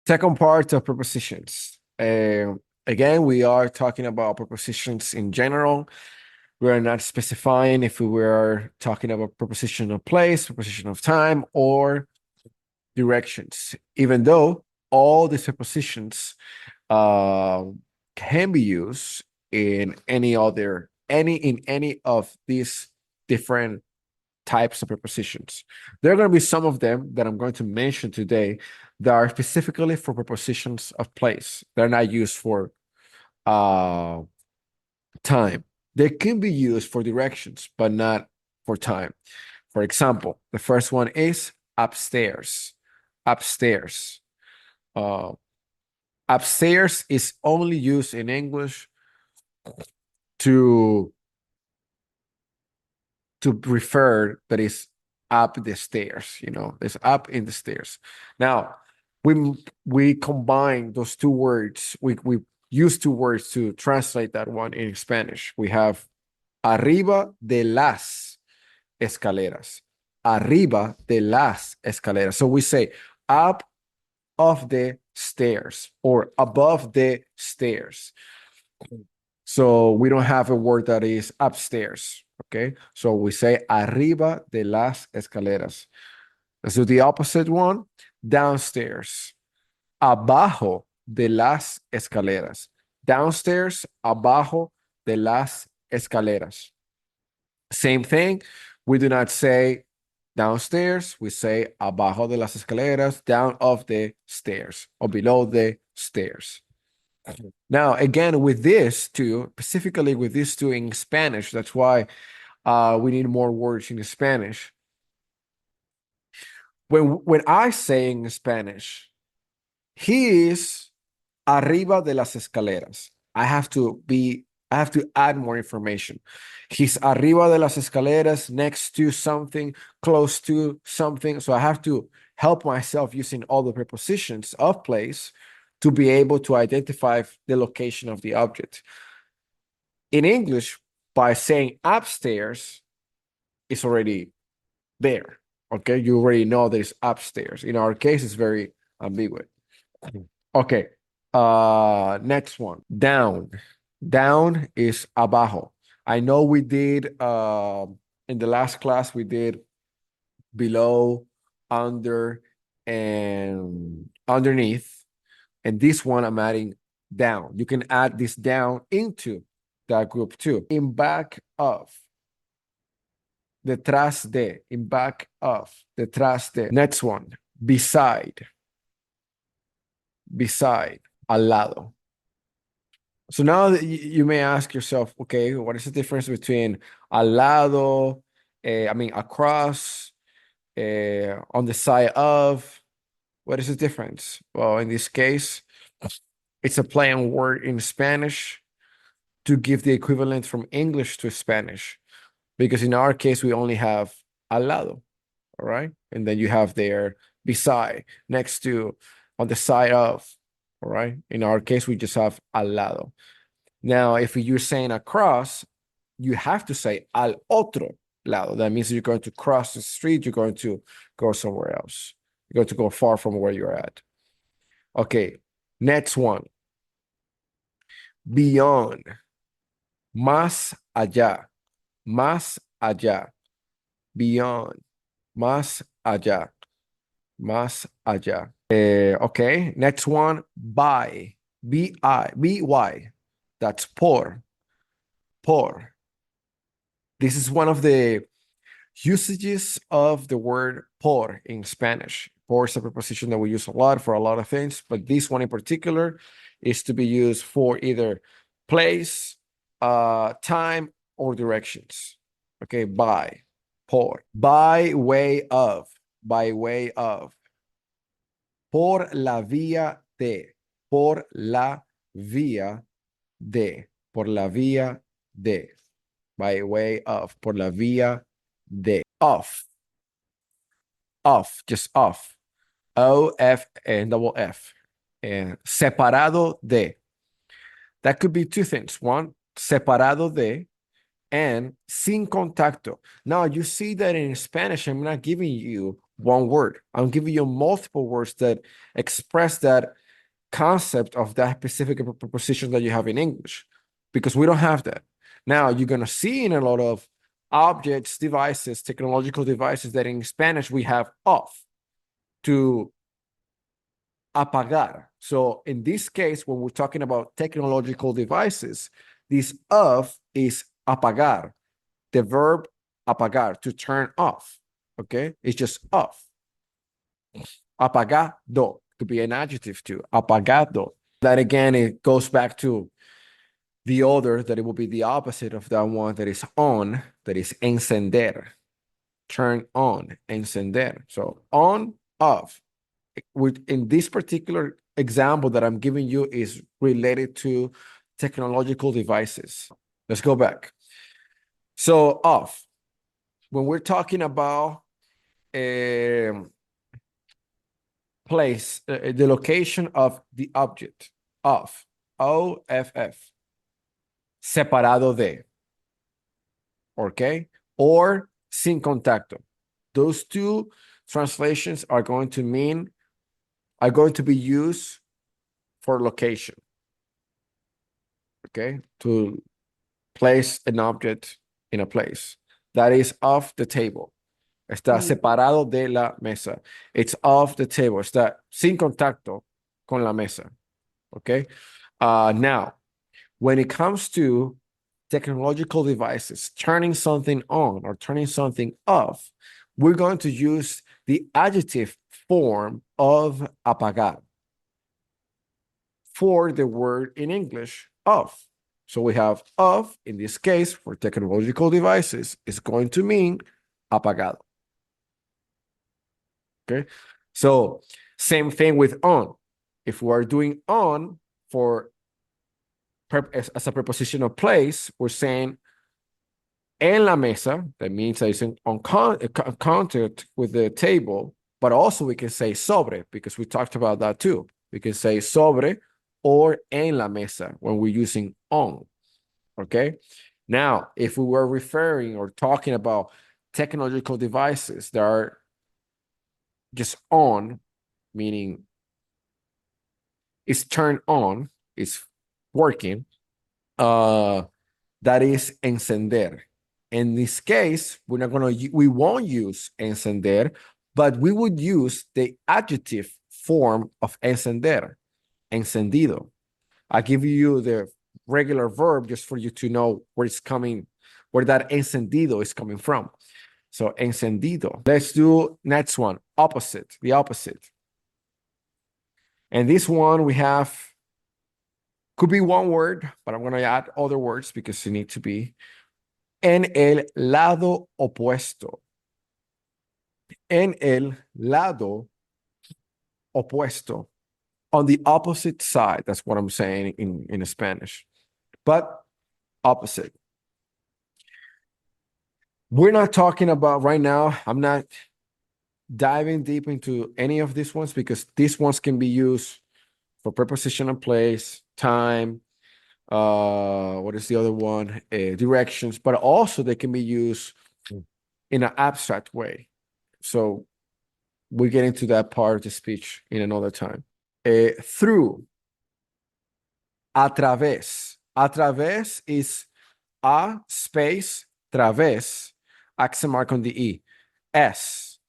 Second part of prepositions. Again, we are talking about prepositions in general. We are not specifying if we were talking about preposition of place, preposition of time, or directions, even though all these prepositions uh, can be used in any of these different types of prepositions. There are going to be some of them that I'm going to mention today that are specifically for prepositions of place. They're not used for uh, time. They can be used for directions, but not for time. For example, the first one is upstairs. Upstairs. Uh, Upstairs is only used in English to refer that is up the stairs, it's up in the stairs. Now, we combine those two words. We use two words to translate that one in Spanish. We have arriba de las escaleras. Arriba de las escaleras. So we say up of the stairs or above the stairs. So we don't have a word that is upstairs. Okay. So we say arriba de las escaleras. Let's do the opposite one. Downstairs. Abajo de las escaleras. Downstairs, abajo de las escaleras. Same thing. We do not say downstairs. We say abajo de las escaleras, down of the stairs or below the stairs. Now, again, with this two, specifically with these two in Spanish, that's why we need more words in Spanish. When I say in Spanish, he is arriba de las escaleras, I have to add more information. He's arriba de las escaleras, next to something, close to something. So I have to help myself using all the prepositions of place to be able to identify the location of the object. In English, by saying upstairs, it's already there. Okay, you already know that it's upstairs. In our case, it's very ambiguous. Okay, next one, down. Down is abajo. I know we did in the last class we did below, under, and underneath. And this one I'm adding down. You can add this down into that group too. In back of, detrás de, in back of, detrás de. Next one, beside. Beside, al lado. So now you may ask yourself, okay, what is the difference between al lado, across, on the side of? What is the difference? Well, in this case, it's a play on word in Spanish to give the equivalent from English to Spanish. Because in our case, we only have al lado, all right? And then you have there beside, next to, on the side of, all right? In our case, we just have al lado. Now, if you're saying across, you have to say al otro lado. That means you're going to cross the street, you're going to go somewhere else. You're going to go far from where you're at. Okay, next one. Beyond. Más allá. Más allá. Beyond. Más allá. Más allá. Okay, next one. By. B-Y. That's por. Por. This is one of the usages of the word por in Spanish. Por is a preposition that we use a lot for a lot of things, but this one in particular is to be used for either place, time, or directions. Okay, by, por. By way of, by way of. Por la vía de, por la vía de, por la vía de. By way of, por la vía de. Off. Off, just off. O-F and double F. And separado de. That could be two things. One, separado de, and sin contacto. Now, you see that in Spanish, I'm not giving you one word. I'm giving you multiple words that express that concept of that specific preposition that you have in English, because we don't have that. Now, you're going to see in a lot of objects, devices, technological devices, that in Spanish we have off, to apagar. So in this case, when we're talking about technological devices, this of is apagar, the verb apagar, to turn off. Okay, it's just off. Apagado could be an adjective too. Apagado. That again, it goes back to the other, that it will be the opposite of that one, that is on, that is encender. Turn on, encender. So on, off. In this particular example that I'm giving you is related to technological devices. Let's go back. So off. When we're talking about place, the location of the object, off, O-F-F, separado de, okay? Or sin contacto. Those two translations are going to be used for location, okay? To place an object in a place. That is off the table. Está separado de la mesa. It's off the table. Está sin contacto con la mesa. Okay? Now, when it comes to technological devices, turning something on or turning something off, we're going to use the adjective form of apagar for the word in English, off. So we have off, in this case, for technological devices, is going to mean apagado. Okay, so same thing with on. If we are doing on for as a preposition of place, we're saying en la mesa. That means that it's on contact with the table, but also we can say sobre, because we talked about that too. We can say sobre or en la mesa when we're using on. Okay, now if we were referring or talking about technological devices that are just on, meaning it's turned on, it's working, that is encender. In this case, we won't use encender, but we would use the adjective form of encender, encendido. I give you the regular verb just for you to know where it's coming, where that encendido is coming from. So encendido. Let's do next one, opposite, the opposite. And this one we have, could be one word, but I'm going to add other words because it needs to be. En el lado opuesto. En el lado opuesto. On the opposite side. That's what I'm saying in Spanish. But opposite. We're not talking about right now. I'm not diving deep into any of these ones because these ones can be used for preposition of place, time, what is the other one? Directions, but also they can be used in an abstract way. So we get into that part of the speech in another time. Through, a través. A través is a space través, accent mark on the E, S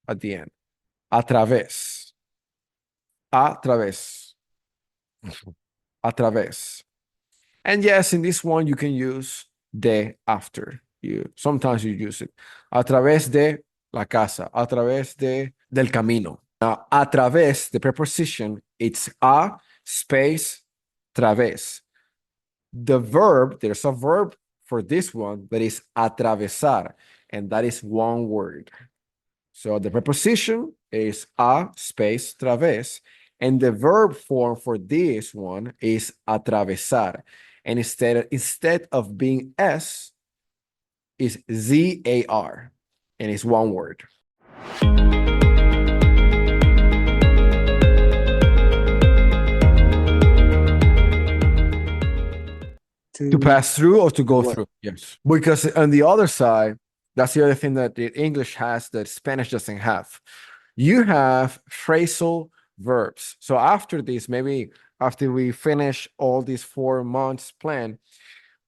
at the end. A través. A través. A través. And yes, in this one, you can use de after. Sometimes you use it. A través de la casa. A través del camino. Now, a través, the preposition, it's a space través. The verb, there's a verb for this one that is atravesar, and that is one word. So the preposition is a space través, and the verb form for this one is atravesar. And instead of being S, is Z-A-R, and it's one word. To pass through or to go through? Yes. Because on the other side, That's the other thing that the English has that Spanish doesn't have. You have phrasal verbs. So after this, maybe after we finish all these 4 months plan,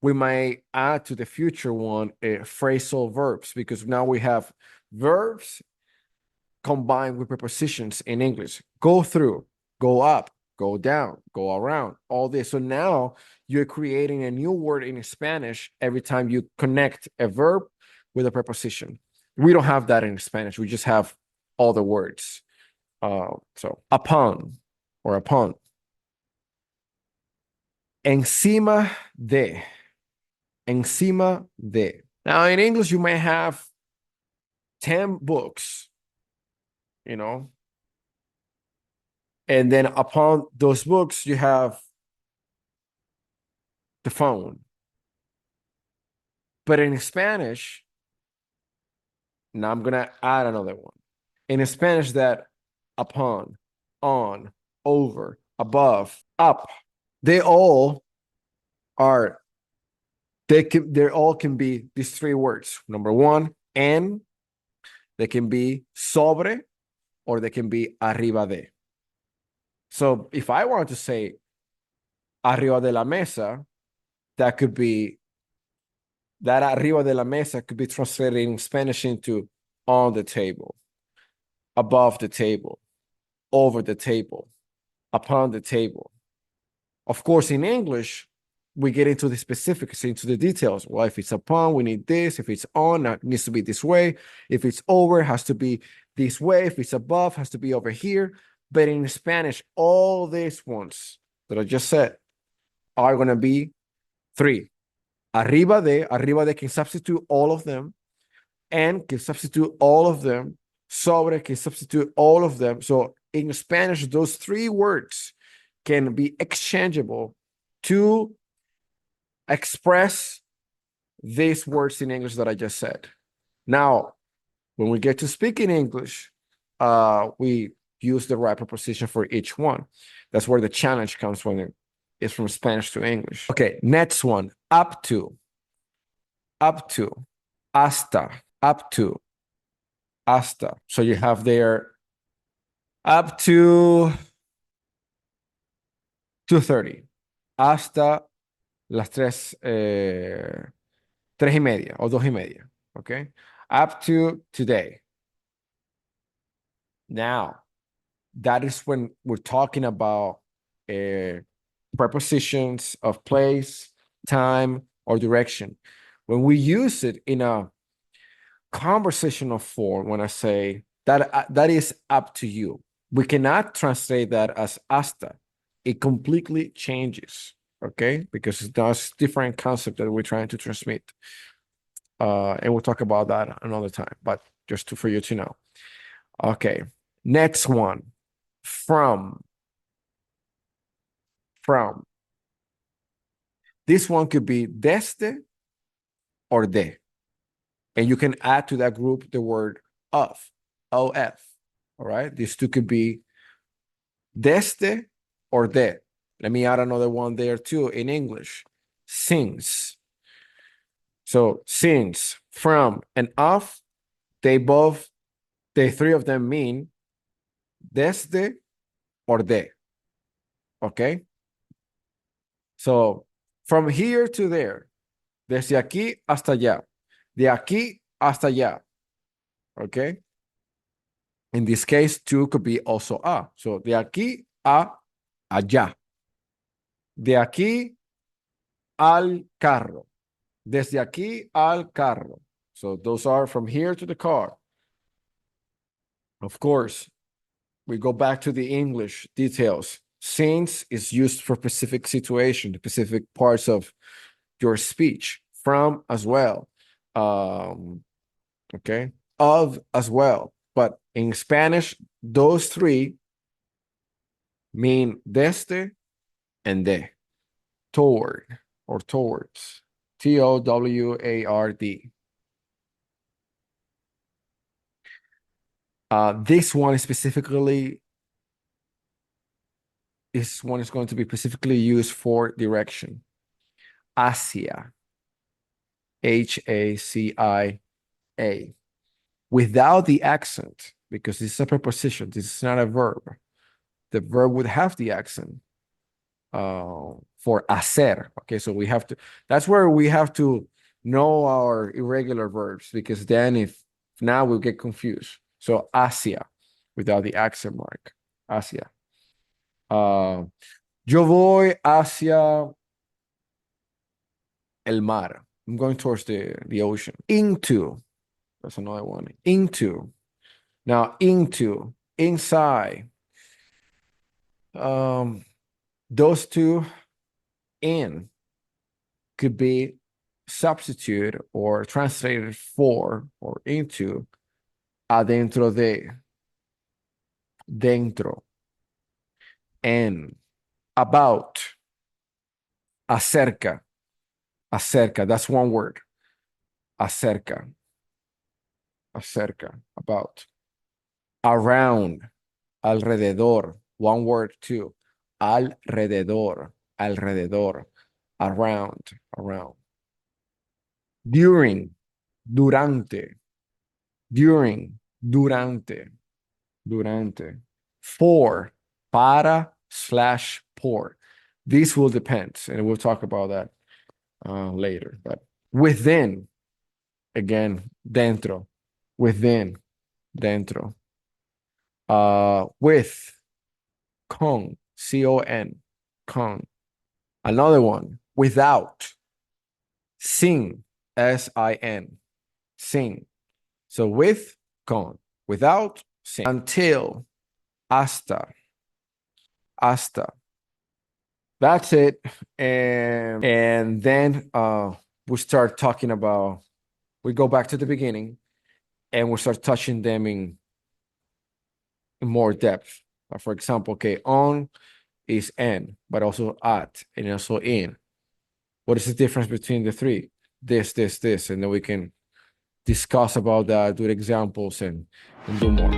we might add to the future one phrasal verbs, because now we have verbs combined with prepositions in English. Go through, go up, go down, go around, all this. So now you're creating a new word in Spanish every time you connect a verb with a preposition. We don't have that in Spanish. We just have all the words. So upon or upon. Encima de. Encima de. Now in English, you may have 10 books, you know, and then upon those books, you have the phone. But in Spanish, now I'm gonna add another one. In Spanish, that upon, on, over, above, up, they all are, they all can be these 3 words. Number one, en, they can be sobre, or they can be arriba de. So if I want to say arriba de la mesa, that could be, that arriba de la mesa could be translated in Spanish into on the table, above the table, over the table, upon the table. Of course, in English, we get into the specifics, into the details. Well, if it's upon, we need this. If it's on, it needs to be this way. If it's over, it has to be this way. If it's above, it has to be over here. But in Spanish, all these ones that I just said are going to be 3. Arriba de can substitute all of them, and can substitute all of them. Sobre can substitute all of them. So in Spanish, those 3 words can be exchangeable to express these words in English that I just said. Now, when we get to speaking English, we use the right preposition for each one. That's where the challenge comes when it's from Spanish to English. Okay, next one, up to, hasta, up to, hasta. So you have there up to 2:30, hasta las 3:30 o 2:30. Okay, up to today. Now, that is when we're talking about prepositions of place, time, or direction. When we use it in a conversational form, when I say that, that is up to you, we cannot translate that as hasta. It completely changes, okay? Because it's a different concept that we're trying to transmit. And we'll talk about that another time, but just for you to know. Okay, next one, from. This one could be desde or de. And you can add to that group the word of, O-F. All right, these two could be desde or de. Let me add another one there too in English, since. So since, from, and of, they 3 of them mean desde or de. Okay? So from here to there, desde aquí hasta allá, de aquí hasta allá. Okay? In this case, to could be also a. So de aquí a allá. De aquí al carro. Desde aquí al carro. So those are from here to the car. Of course, we go back to the English details. Since is used for specific situation, specific parts of your speech. From as well. Okay. Of as well. But in Spanish, those 3 mean desde and de. Toward or towards. Toward. This one is going to be specifically used for direction. Hacia. Hacia. A. Without the accent, because this is a preposition, this is not a verb. The verb would have the accent for hacer. Okay, so we have to, that's where we have to know our irregular verbs, because then if now we'll get confused. So hacia, without the accent mark, hacia. Yo voy hacia el mar. I'm going towards the ocean. Into, that's another one. Into. Now, into, inside. Those two, in, could be substituted or translated for or into adentro de, dentro, en, about, acerca, acerca, that's one word, acerca, acerca, about, around, alrededor, one word too, alrededor, alrededor, around, around, during, durante, during, durante, durante, for, para, slash, por. This will depend, and we'll talk about that later. But within, again, dentro, within, dentro. With, con, C-O-N, con. Another one, without, sin, S-I-N, sin. So with, con, without, sin. Until, hasta, hasta. That's it. And then we start talking about, we go back to the beginning and we start touching them in more depth. For example, okay, on is en, but also at, and also in. What is the difference between the three? This, and then we can discuss about that, do examples, and do more.